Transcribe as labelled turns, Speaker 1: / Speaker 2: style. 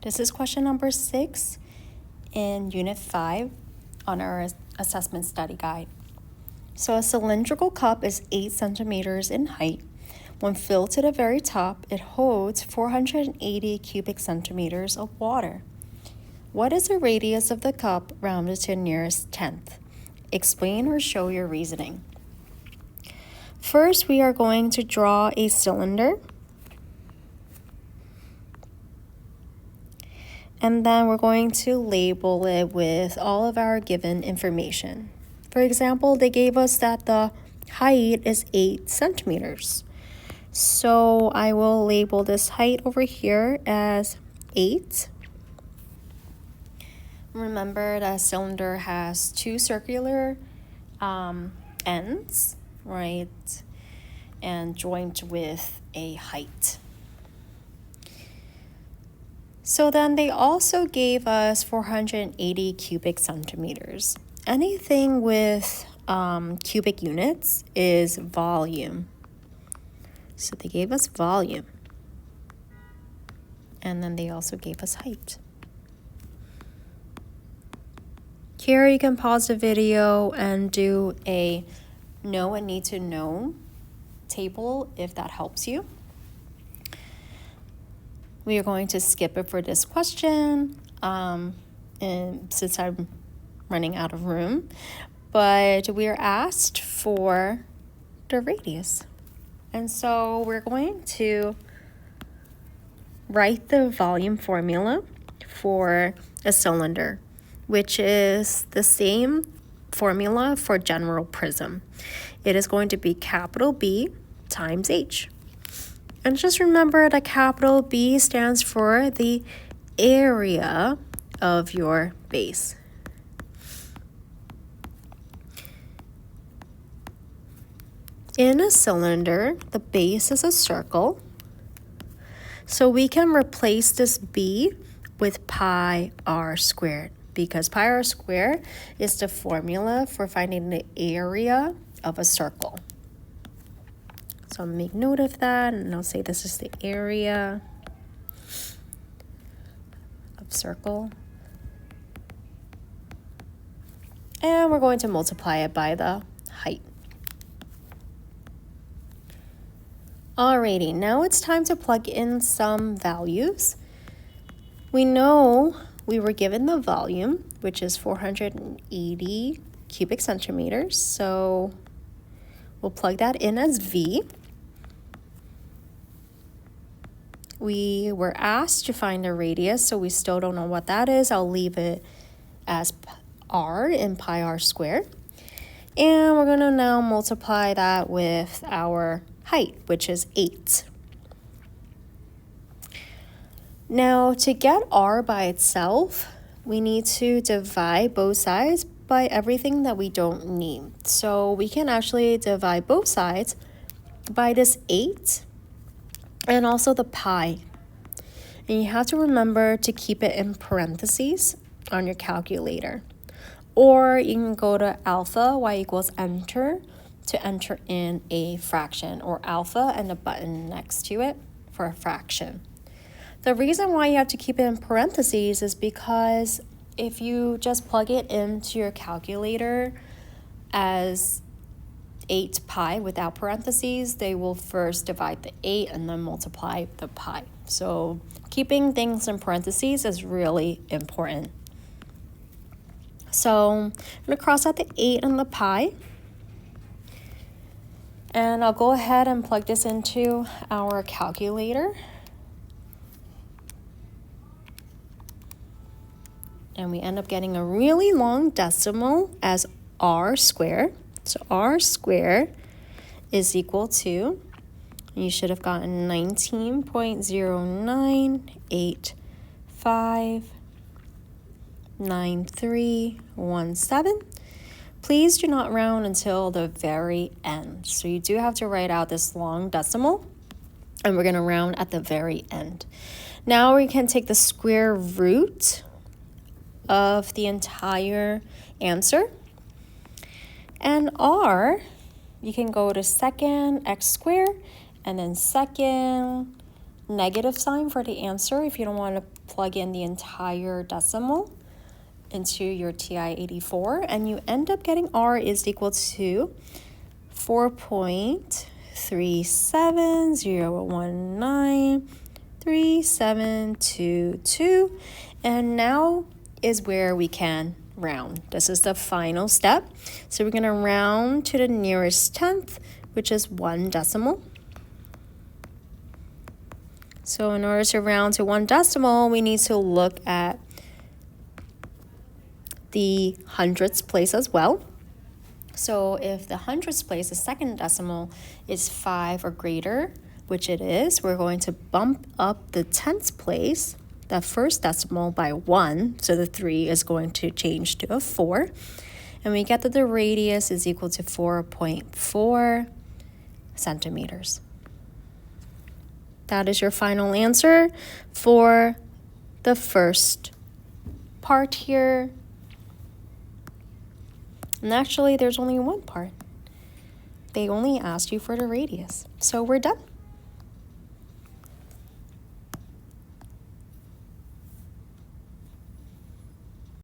Speaker 1: This is question number 6 in Unit 5 on our assessment study guide. So a cylindrical cup is 8 centimeters in height. When filled to the very top, it holds 480 cubic centimeters of water. What is the radius of the cup rounded to the nearest tenth? Explain or show your reasoning. First, we are going to draw a cylinder. And then we're going to label it with all of our given information. For example, they gave us that the height is 8 centimeters. So I will label this height over here as 8. Remember that a cylinder has 2 circular ends, right? And joined with a height. So then they also gave us 480 cubic centimeters. Anything with cubic units is volume. So they gave us volume. And then they also gave us height. Here you can pause the video and do a know and need to know table if that helps you. We are going to skip it for this question, and since I'm running out of room, but we are asked for the radius. And so we're going to write the volume formula for a cylinder, which is the same formula for general prism. It is going to be capital B times H. And just remember that capital B stands for the area of your base. In a cylinder, the base is a circle. So we can replace this B with pi r squared, because pi r squared is the formula for finding the area of a circle. So I'll make note of that, and I'll say this is the area of circle. And we're going to multiply it by the height. Alrighty, now it's time to plug in some values. We know we were given the volume, which is 480 cubic centimeters, so we'll plug that in as V. We were asked to find the radius, so we still don't know what that is. I'll leave it as r in pi r squared. And we're going to now multiply that with our height, which is 8. Now, to get r by itself, we need to divide both sides by everything that we don't need. So we can actually divide both sides by this 8 and also the pi. And you have to remember to keep it in parentheses on your calculator. Or you can go to alpha, y equals enter, to enter in a fraction, or alpha and a button next to it for a fraction. The reason why you have to keep it in parentheses is because if you just plug it into your calculator as 8 pi without parentheses, they will first divide the 8 and then multiply the pi. So keeping things in parentheses is really important. So I'm going to cross out the 8 and the pi. And I'll go ahead and plug this into our calculator. And we end up getting a really long decimal as r squared. So r squared is equal to, you should have gotten 19.09859317. Please do not round until the very end. So you do have to write out this long decimal, and we're going to round at the very end. Now we can take the square root of the entire answer. And r, you can go to second x squared, and then second negative sign for the answer if you don't want to plug in the entire decimal into your TI-84, and you end up getting R is equal to 4.370193722, and now is where we can round. This is the final step. So we're going to round to the nearest tenth, which is 1 decimal. So in order to round to 1 decimal, we need to look at the hundredths place as well. So if the hundredths place, the second decimal, is 5 or greater, which it is, we're going to bump up the tenths place, that first decimal, by 1. So the 3 is going to change to a 4. And we get that the radius is equal to 4.4 centimeters. That is your final answer for the first part here. And actually, there's only one part. They only asked you for the radius. So we're done.